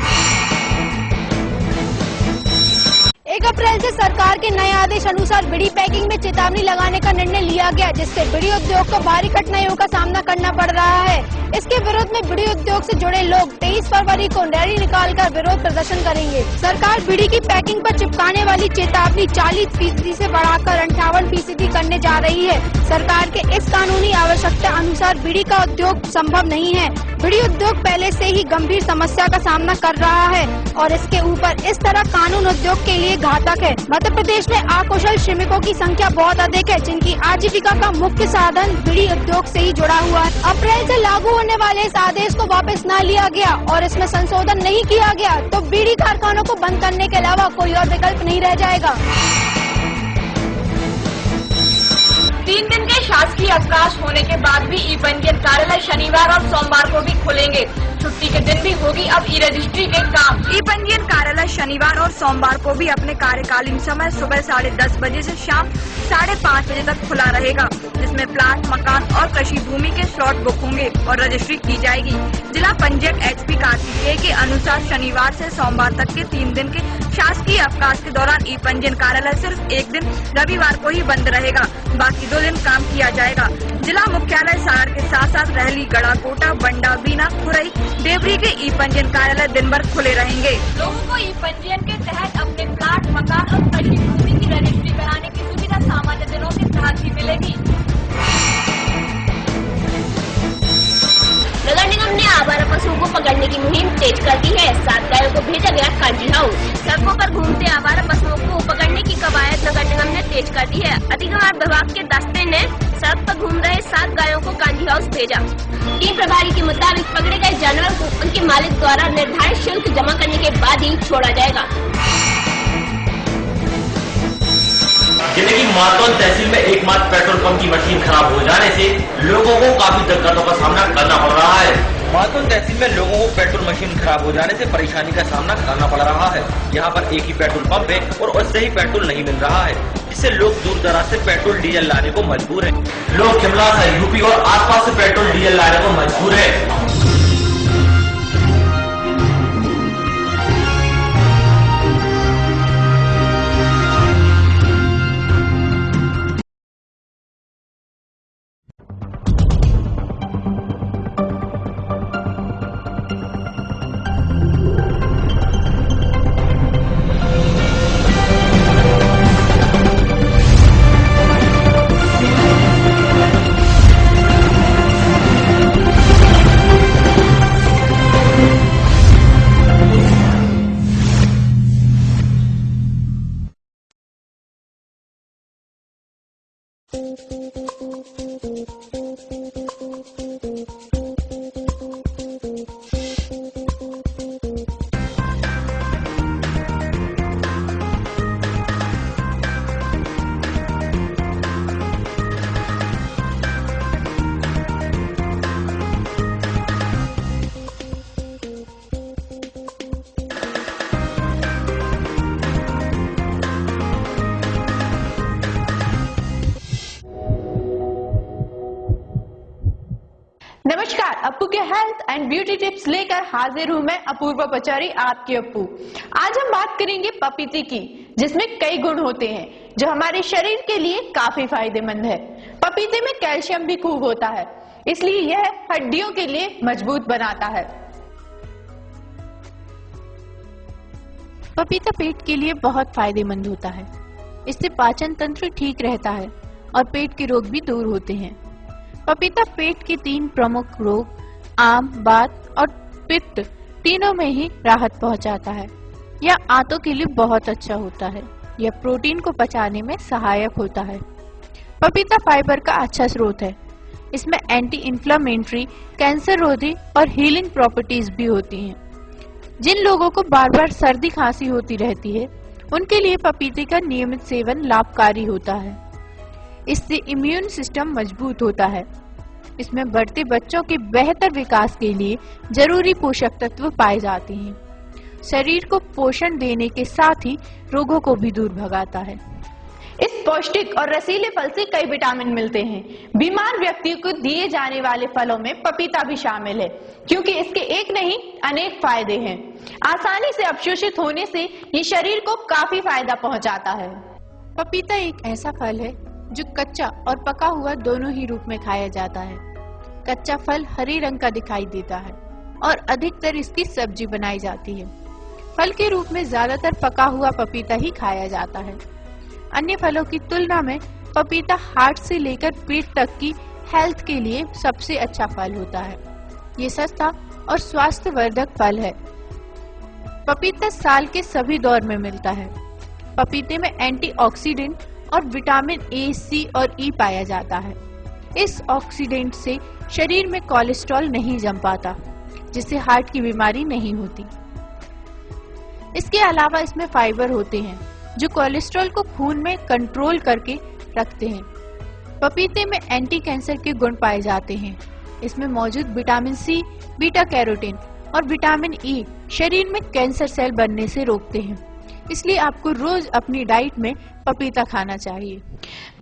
1 अप्रैल से सरकार के नए आदेश अनुसार बीड़ी पैकिंग में चेतावनी लगाने का निर्णय लिया गया, जिससे बीड़ी उद्योग को भारी कठिनाइयों का सामना करना पड़ रहा है। इसके विरोध में बीड़ी उद्योग से जुड़े लोग 23 फरवरी को रैली निकालकर विरोध प्रदर्शन करेंगे। सरकार बीड़ी की पैकिंग पर चिपकाने वाली चेतावनी 40% से बढ़ाकर 58% करने जा रही है। सरकार के इस कानूनी आवश्यकता अनुसार बीड़ी का उद्योग संभव नहीं है। बीड़ी उद्योग पहले से ही गंभीर समस्या का सामना कर रहा है और इसके ऊपर इस तरह कानून उद्योग के लिए घातक है। मध्य प्रदेश में अकुशल श्रमिकों की संख्या बहुत अधिक है, जिनकी आजीविका का मुख्य साधन बीड़ी उद्योग से ही जुड़ा हुआ है। अप्रैल से लागू होने वाले इस आदेश को वापस न लिया गया और इसमें संशोधन नहीं किया गया तो बीड़ी कारखानों को बंद करने के अलावा कोई और विकल्प नहीं रह जाएगा। 3 दिन के शासकीय अवकाश होने के बाद भी ई पंजीयन कार्यालय शनिवार और सोमवार को भी खुलेंगे। छुट्टी के दिन भी होगी अब ई रजिस्ट्री के काम। ई पंजीयन कार्यालय शनिवार और सोमवार को भी अपने कार्यकालीन समय सुबह 10:30 बजे से शाम 5:30 बजे तक खुला रहेगा, जिसमें प्लाट, मकान और कृषि भूमि के स्लॉट बुक होंगे और रजिस्ट्री की जाएगी। जिला पंजीयक HP कार्तिकेय के अनुसार शनिवार से सोमवार तक के 3 दिन के शासकीय अवकाश के दौरान ई पंजीयन कार्यालय सिर्फ 1 दिन रविवार को ही बंद रहेगा, बाकी 2 दिन काम किया जाएगा। जिला मुख्यालय सागर के साथ साथ रहली, गढ़ाकोटा, बंडा, बीना, खुरई, देवरी के ई पंजीयन कार्यालय दिन भर खुले रहेंगे। लोगों को ई पंजीयन के तहत अपने प्लाट, मकान और कृषि भूमि की रजिस्ट्री कराने की सुविधा सामान्य दिनों के साथ ही मिलेगी। नगर निगम ने आवारा पशुओं को पकड़ने की मुहिम तेज कर दी है। 7 गायों को भेजा गया कांजी हाउस। सड़कों पर घूमते आवारा पशुओं को पकड़ने की कवायद नगर निगम ने तेज कर दी है। अधिकार विभाग के दस्ते ने सड़क पर घूम रहे 7 गायों को कांजी हाउस भेजा। टीम प्रभारी के मुताबिक पकड़े गए जानवर को उनके मालिक द्वारा निर्धारित शुल्क जमा करने के बाद ही छोड़ा जाएगा। जिले की मातौल तहसील में एकमात्र पेट्रोल पंप की मशीन खराब हो जाने से लोगों को काफी दिक्कतों का सामना करना पड़ रहा है। मातौल तहसील में लोगों को पेट्रोल मशीन खराब हो जाने से परेशानी का सामना करना पड़ रहा है। यहाँ पर एक ही पेट्रोल पंप है और उससे ही पेट्रोल नहीं मिल रहा है, जिससे लोग दूर दराज से पेट्रोल डीजल लाने को मजबूर है। लोग शिमला से, यूपी और आसपास से पेट्रोल डीजल लाने को मजबूर है। नमस्कार, अप्पू के हेल्थ एंड ब्यूटी टिप्स लेकर हाजिर हूं मैं अपूर्वा पचौरी, आपकी अप्पू। आज हम बात करेंगे पपीते की, जिसमें कई गुण होते हैं जो हमारे शरीर के लिए काफी फायदेमंद है। पपीते में कैल्शियम भी खूब होता है, इसलिए यह हड्डियों के लिए मजबूत बनाता है। पपीता पेट के लिए बहुत फायदेमंद होता है। इससे पाचन तंत्र ठीक रहता है और पेट के रोग भी दूर होते हैं। पपीता पेट के 3 प्रमुख रोग आम, वात और पित्त तीनों में ही राहत पहुंचाता है। यह आंतों के लिए बहुत अच्छा होता है। यह प्रोटीन को पचाने में सहायक होता है। पपीता फाइबर का अच्छा स्रोत है। इसमें एंटी इन्फ्लेमेटरी, कैंसर रोधी और हीलिंग प्रॉपर्टीज भी होती हैं। जिन लोगों को बार बार सर्दी खांसी होती रहती है, उनके लिए पपीते का नियमित सेवन लाभकारी होता है। इससे इम्यून सिस्टम मजबूत होता है। इसमें बढ़ते बच्चों के बेहतर विकास के लिए जरूरी पोषक तत्व पाए जाते हैं। शरीर को पोषण देने के साथ ही रोगों को भी दूर भगाता है। इस पौष्टिक और रसीले फल से कई विटामिन मिलते हैं। बीमार व्यक्तियों को दिए जाने वाले फलों में पपीता भी शामिल है, क्योंकि इसके एक नहीं अनेक फायदे हैं। आसानी से अवशोषित होने से ये शरीर को काफी फायदा पहुंचाता है। पपीता एक ऐसा फल है जो कच्चा और पका हुआ दोनों ही रूप में खाया जाता है। कच्चा फल हरे रंग का दिखाई देता है और अधिकतर इसकी सब्जी बनाई जाती है। फल के रूप में ज्यादातर पका हुआ पपीता ही खाया जाता है। अन्य फलों की तुलना में पपीता हार्ट से लेकर पेट तक की हेल्थ के लिए सबसे अच्छा फल होता है। ये सस्ता और स्वास्थ्यवर्धक फल है। पपीता साल के सभी दौर में मिलता है। पपीते में एंटीऑक्सीडेंट और विटामिन ए, सी और ई पाया जाता है। इस ऑक्सीडेंट से शरीर में कोलेस्ट्रॉल नहीं जम पाता, जिससे हार्ट की बीमारी नहीं होती। इसके अलावा इसमें फाइबर होते हैं जो कोलेस्ट्रॉल को खून में कंट्रोल करके रखते हैं। पपीते में एंटी कैंसर के गुण पाए जाते हैं। इसमें मौजूद विटामिन सी, बीटा कैरोटीन और विटामिन ई शरीर में कैंसर सेल बनने से रोकते हैं। इसलिए आपको रोज अपनी डाइट में पपीता खाना चाहिए।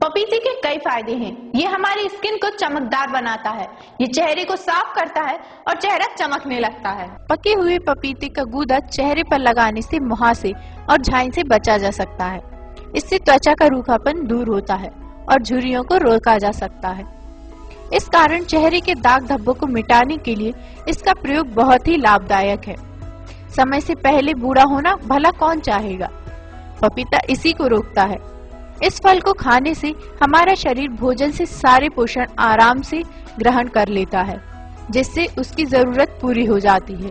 पपीते के कई फायदे हैं। ये हमारी स्किन को चमकदार बनाता है, ये चेहरे को साफ करता है और चेहरा चमकने लगता है। पके हुए पपीते का गूदा चेहरे पर लगाने से मुहासे और झाई से बचा जा सकता है। इससे त्वचा का रूखापन दूर होता है और झुर्रियों को रोका जा सकता है। इस कारण चेहरे के दाग धब्बों को मिटाने के लिए इसका प्रयोग बहुत ही लाभदायक है। समय से पहले बूढ़ा होना भला कौन चाहेगा। पपीता इसी को रोकता है। इस फल को खाने से हमारा शरीर भोजन से सारे पोषण आराम से ग्रहण कर लेता है, जिससे उसकी जरूरत पूरी हो जाती है।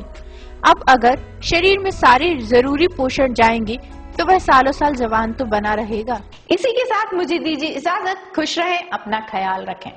अब अगर शरीर में सारे जरूरी पोषण जाएंगे तो वह सालों साल जवान तो बना रहेगा। इसी के साथ मुझे दीजिए इजाजत। खुश रहें, अपना ख्याल रखें।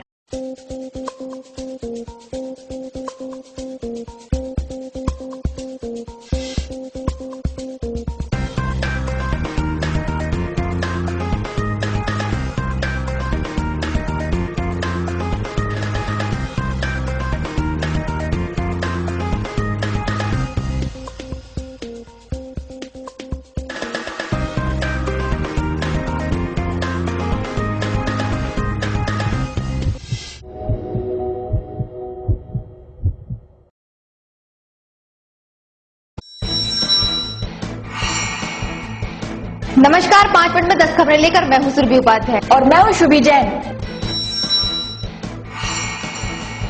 नमस्कार, 5 मिनट में 10 खबरें लेकर मैं हूं सुरभि उपाध्याय और मैं हूं शुभी जैन।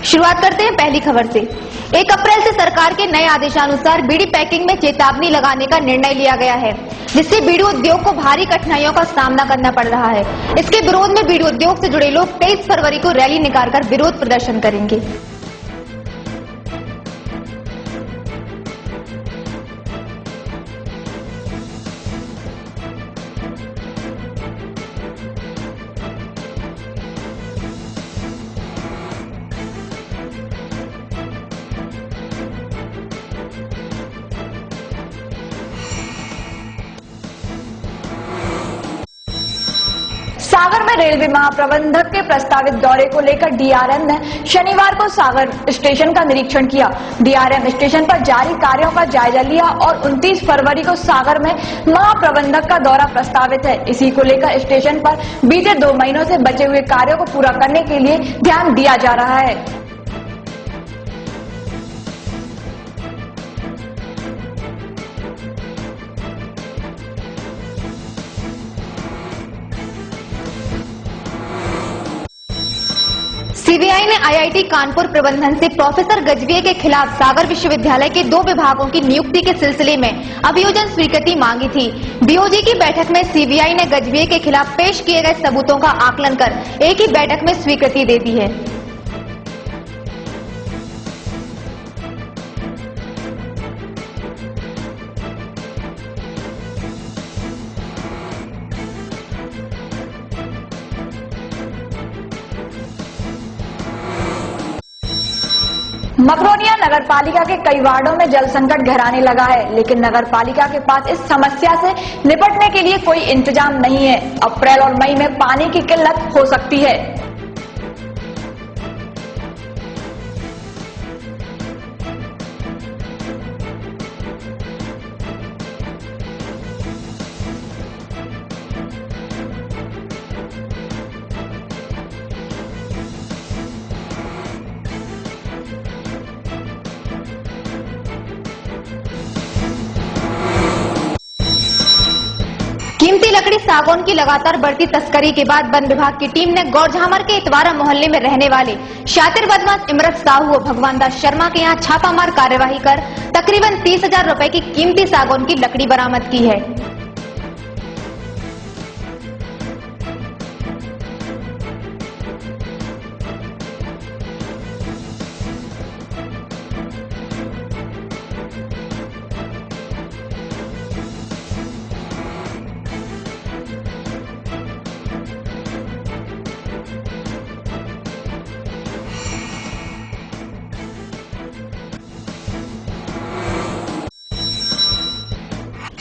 शुरुआत करते हैं पहली खबर से। 1 अप्रैल से सरकार के नए आदेशानुसार बीड़ी पैकिंग में चेतावनी लगाने का निर्णय लिया गया है, जिससे बीड़ी उद्योग को भारी कठिनाइयों का सामना करना पड़ रहा है। इसके विरोध में बीड़ी उद्योग से जुड़े लोग 23 फरवरी को रैली निकालकर विरोध प्रदर्शन करेंगे। सागर में रेलवे महाप्रबंधक के प्रस्तावित दौरे को लेकर डीआरएम ने शनिवार को सागर स्टेशन का निरीक्षण किया। डीआरएम स्टेशन पर जारी कार्यों का जायजा लिया और 29 फरवरी को सागर में महाप्रबंधक का दौरा प्रस्तावित है। इसी को लेकर स्टेशन पर बीते 2 महीनों से बचे हुए कार्यों को पूरा करने के लिए ध्यान दिया जा रहा है। सीबीआई ने आईआईटी कानपुर प्रबंधन से प्रोफेसर गजभिये के खिलाफ सागर विश्वविद्यालय के 2 विभागों की नियुक्ति के सिलसिले में अभियोजन स्वीकृति मांगी थी। बीओजी की बैठक में सीबीआई ने गजभिये के खिलाफ पेश किए गए सबूतों का आकलन कर एक ही बैठक में स्वीकृति दे दी है। मकरोनिया नगर पालिका के कई वार्डों में जल संकट गहराने लगा है, लेकिन नगर पालिका के पास इस समस्या से निपटने के लिए कोई इंतजाम नहीं है। अप्रैल और मई में पानी की किल्लत हो सकती है। कीमती लकड़ी सागौन की लगातार बढ़ती तस्करी के बाद वन विभाग की टीम ने गौरझामर के इतवारा मोहल्ले में रहने वाले शातिर बदमाश इमरत साहू और भगवान दास शर्मा के यहां छापामार कार्यवाही कर तकरीबन 30,000 रुपए की कीमती सागौन की लकड़ी बरामद की है।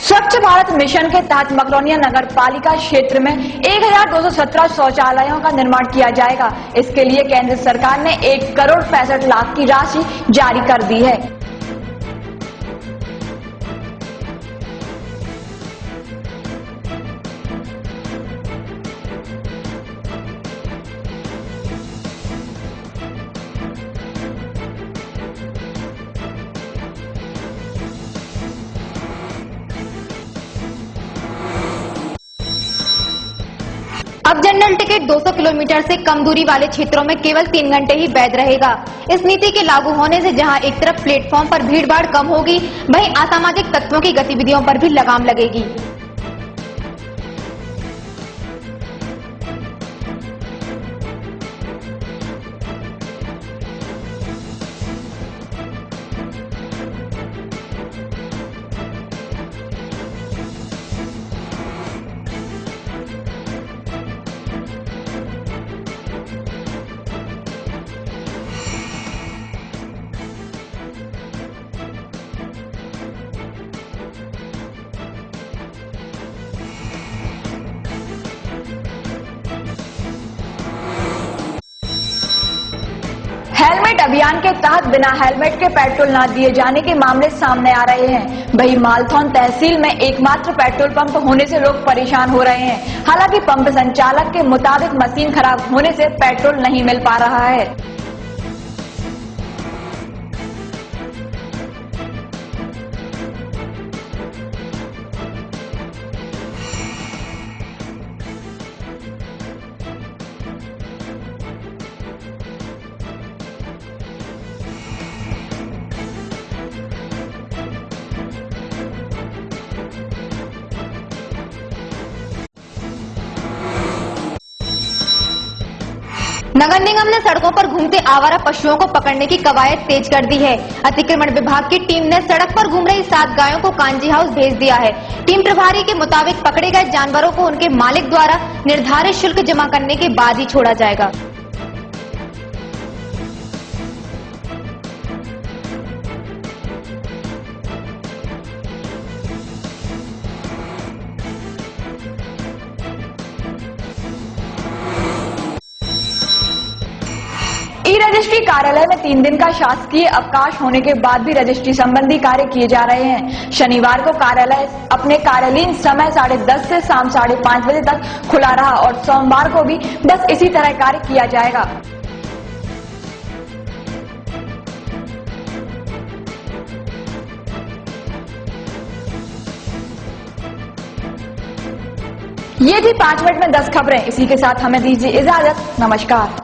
स्वच्छ भारत मिशन के तहत मकरोनिया नगर पालिका क्षेत्र में 1217 शौचालयों का निर्माण किया जाएगा। इसके लिए केंद्र सरकार ने 1 करोड़ 65 लाख की राशि जारी कर दी है। अब जनरल टिकट 200 किलोमीटर से कम दूरी वाले क्षेत्रों में केवल 3 घंटे ही वैध रहेगा। इस नीति के लागू होने से जहां एक तरफ प्लेटफॉर्म पर भीड़भाड़ कम होगी, वहीं असामाजिक तत्वों की गतिविधियों पर भी लगाम लगेगी। हेलमेट अभियान के तहत बिना हेलमेट के पेट्रोल न दिए जाने के मामले सामने आ रहे हैं। वहीं मालथौन तहसील में एकमात्र पेट्रोल पंप होने से लोग परेशान हो रहे हैं। हालांकि पंप संचालक के मुताबिक मशीन खराब होने से पेट्रोल नहीं मिल पा रहा है। नगर निगम ने सड़कों पर घूमते आवारा पशुओं को पकड़ने की कवायद तेज कर दी है। अतिक्रमण विभाग की टीम ने सड़क पर घूम रही 7 गायों को कांजी हाउस भेज दिया है। टीम प्रभारी के मुताबिक पकड़े गए जानवरों को उनके मालिक द्वारा निर्धारित शुल्क जमा करने के बाद ही छोड़ा जाएगा। रजिस्ट्री कार्यालय में 3 दिन का शासकीय अवकाश होने के बाद भी रजिस्ट्री संबंधी कार्य किए जा रहे हैं। शनिवार को कार्यालय अपने कार्यालयीन समय 10:30 से शाम 5:30 बजे तक खुला रहा और सोमवार को भी बस इसी तरह कार्य किया जाएगा। ये थी 5 मिनट में 10 खबरें। इसी के साथ हमें दीजिए इजाजत। नमस्कार।